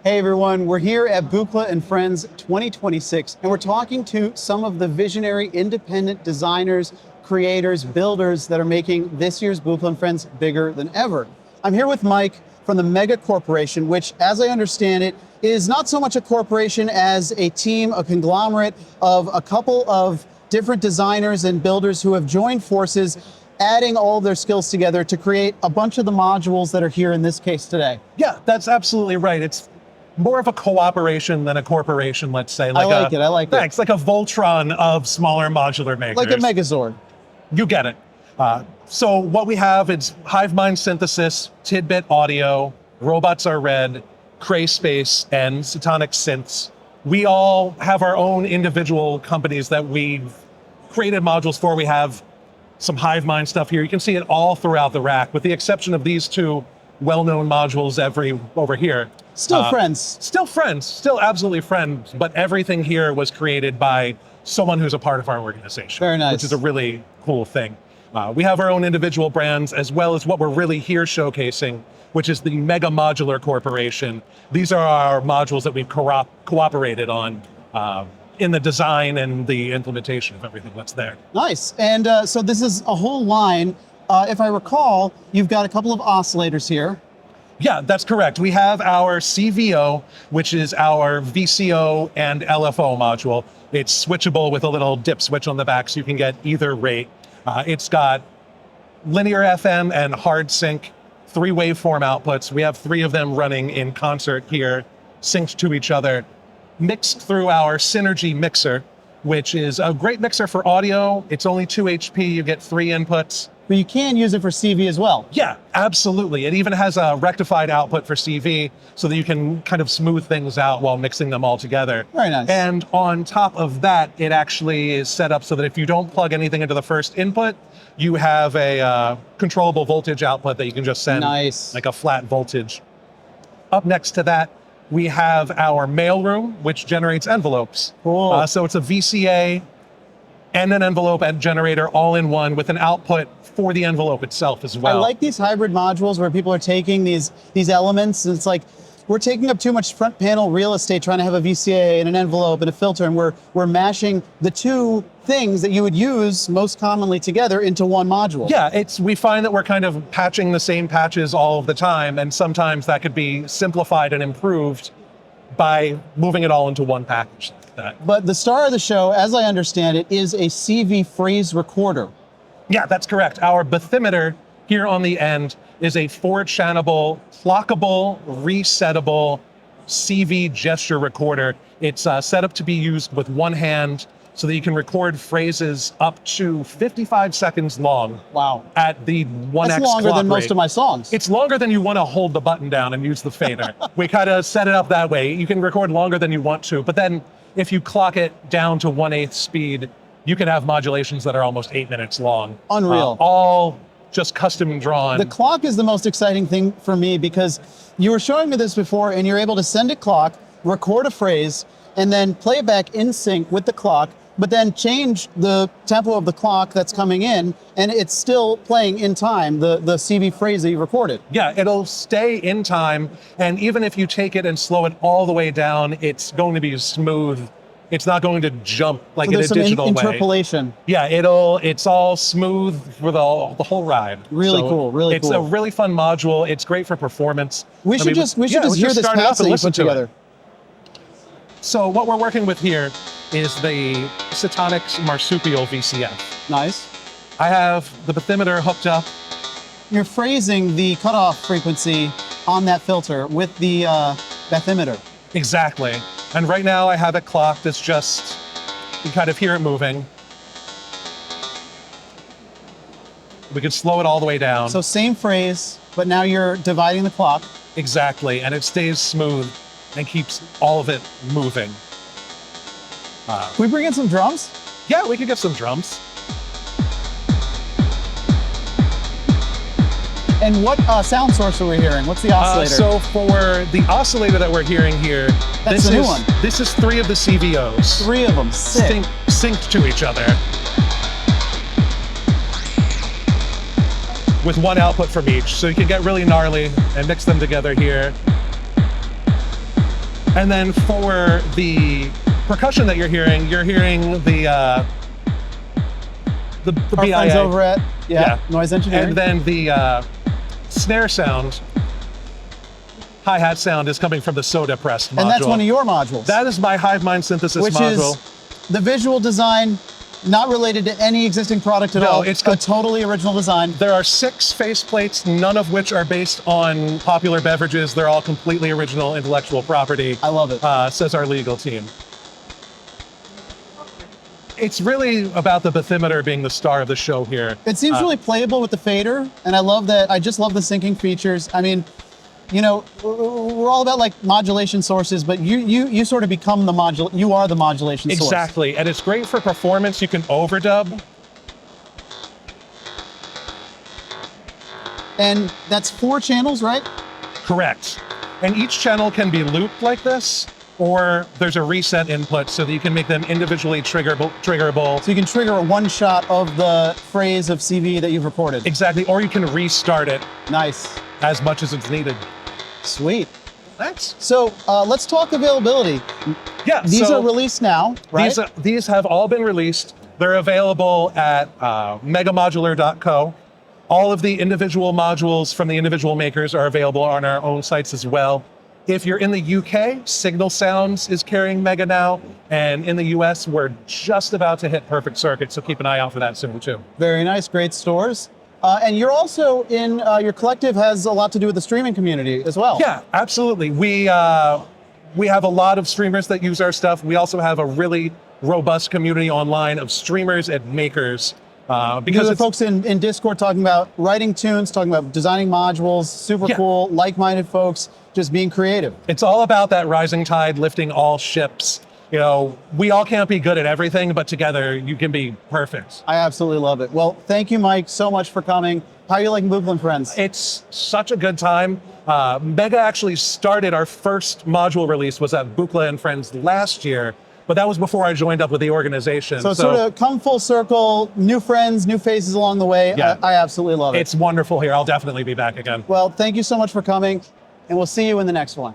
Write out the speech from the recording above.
Hey everyone, we're here at Buchla and Friends 2026, and we're talking to some of the visionary independent designers, creators, builders that are making this year's Buchla and Friends bigger than ever. I'm here with Mike from the Mega Corporation, which, as I understand it, is not so much a corporation as a team, a conglomerate of a couple of different designers and builders who have joined forces, adding all their skills together to create a bunch of the modules that are here in this case today. Yeah, that's absolutely right. It's more of a cooperation than a corporation, let's say. I like it. Thanks, like a Voltron of smaller modular makers. Like a Megazord. You get it. So what we have is Hive Mind Synthesis, Tidbit Audio, Robots Are Red, Crayspace, and Sutonic Synths. We all have our own individual companies that we've created modules for. We have some Hive Mind stuff here. You can see it all throughout the rack, with the exception of these two well-known modules over here. Still friends. Still absolutely friends, but everything here was created by someone who's a part of our organization. Very nice. Which is a really cool thing. We have our own individual brands, as well as what we're really here showcasing, which is the Mega Modular Corporation. These are our modules that we've cooperated on in the design and the implementation of everything that's there. Nice, and so this is a whole line. If I recall, you've got a couple of oscillators here. Yeah, that's correct. We have our CVO, which is our VCO and LFO module. It's switchable with a little dip switch on the back, so you can get either rate. It's got linear FM and hard sync, 3 waveform outputs. We have 3 of them running in concert here, synced to each other, mixed through our Synergy mixer, which is a great mixer for audio. It's only 2 HP, you get 3 inputs. But you can use it for CV as well. Yeah, absolutely. It even has a rectified output for CV so that you can kind of smooth things out while mixing them all together. Very nice. And on top of that, it actually is set up so that if you don't plug anything into the first input, you have a controllable voltage output that you can just send, nice, like a flat voltage. Up next to that, we have our mailroom, which generates envelopes. Cool. So it's a VCA and an envelope and generator all in one, with an output for the envelope itself as well. I like these hybrid modules where people are taking these elements, and it's like, we're taking up too much front panel real estate trying to have a VCA and an envelope and a filter, and we're mashing the two things that you would use most commonly together into one module. Yeah, we find that we're kind of patching the same patches all of the time, and sometimes that could be simplified and improved by moving it all into one package. But the star of the show, as I understand it, is a CV phrase recorder. Yeah, that's correct. Our Bathymeter here on the end is a 4-channel, clockable, resettable CV gesture recorder. It's set up to be used with one hand so that you can record phrases up to 55 seconds long. Wow. At the 1x That's longer clock than rate. most of my songs. It's longer than you want to hold the button down and use the fader. We kind of set it up that way. You can record longer than you want to, but then if you clock it down to 1/8 speed, you can have modulations that are almost 8 minutes long. Unreal. All just custom drawn. The clock is the most exciting thing for me, because you were showing me this before, and you're able to send a clock, record a phrase, and then play it back in sync with the clock, but then change the tempo of the clock that's coming in, and it's still playing in time, the CV phrase that you recorded. Yeah, it'll stay in time, and even if you take it and slow it all the way down, it's going to be smooth. It's not going to jump like in a digital way. Interpolation. Yeah, it's all smooth for the whole ride. Really cool, really cool. It's a cool. really fun module. It's great for performance. We should just hear this pass that you put together. So what we're working with here is the Sutonic Marsupial VCF. Nice. I have the bathymeter hooked up. You're phrasing the cutoff frequency on that filter with the bathymeter. Exactly. And right now I have it clocked. It's just, you kind of hear it moving. We could slow it all the way down. So same phrase, but now you're dividing the clock. Exactly, and it stays smooth and keeps all of it moving. Can we bring in some drums? Yeah, we could get some drums. And what sound source are we hearing? What's the oscillator? So for the oscillator that we're hearing here, That's the new one. This is 3 of the CVOs. 3 of them, sick. Synced to each other. With 1 output from each, so you can get really gnarly and mix them together here. And then for the percussion that you're hearing the Our BIA. friends over at Noise Engineering. And then the snare sound, hi-hat sound is coming from the Soda Press module. And that's one of your modules. That is my Hive Mind Synthesis which module. is the visual design, not related to any existing product at all. It's a totally original design. There are 6 faceplates, none of which are based on popular beverages. They're all completely original intellectual property. I love it. Says our legal team. It's really about the Bathymeter being the star of the show here. It seems really playable with the fader, and I love that. I just love the syncing features. I mean, you know, we're all about like modulation sources, but you sort of become the you are the modulation source. Exactly, and it's great for performance. You can overdub. And that's 4 channels, right? Correct. And each channel can be looped like this, or there's a reset input so that you can make them individually triggerable. So you can trigger a one shot of the phrase of CV that you've recorded. Exactly, or you can restart it. Nice. As much as it's needed. Sweet. Thanks. So let's talk availability. Yeah. These are released now, right? These have all been released. They're available at megamodular.co. All of the individual modules from the individual makers are available on our own sites as well. If you're in the UK, Signal Sounds is carrying Mega now, and in the US, we're just about to hit Perfect Circuit, so keep an eye out for that soon too. Very nice, great stores. And you're also in, your collective has a lot to do with the streaming community as well. Yeah, absolutely. We have a lot of streamers that use our stuff. We also have a really robust community online of streamers and makers. Because the folks in Discord talking about writing tunes, talking about designing modules, super cool, like-minded folks, just being creative. It's all about that rising tide lifting all ships. You know, we all can't be good at everything, but together you can be perfect. I absolutely love it. Well, thank you, Mike, so much for coming. How are you liking Buchla and Friends? It's such a good time. Mega actually started, our first module release was at Buchla and Friends last year, but that was before I joined up with the organization. So sort of come full circle, new friends, new faces along the way. Yeah. I absolutely love it. It's wonderful here. I'll definitely be back again. Well, thank you so much for coming, and we'll see you in the next one.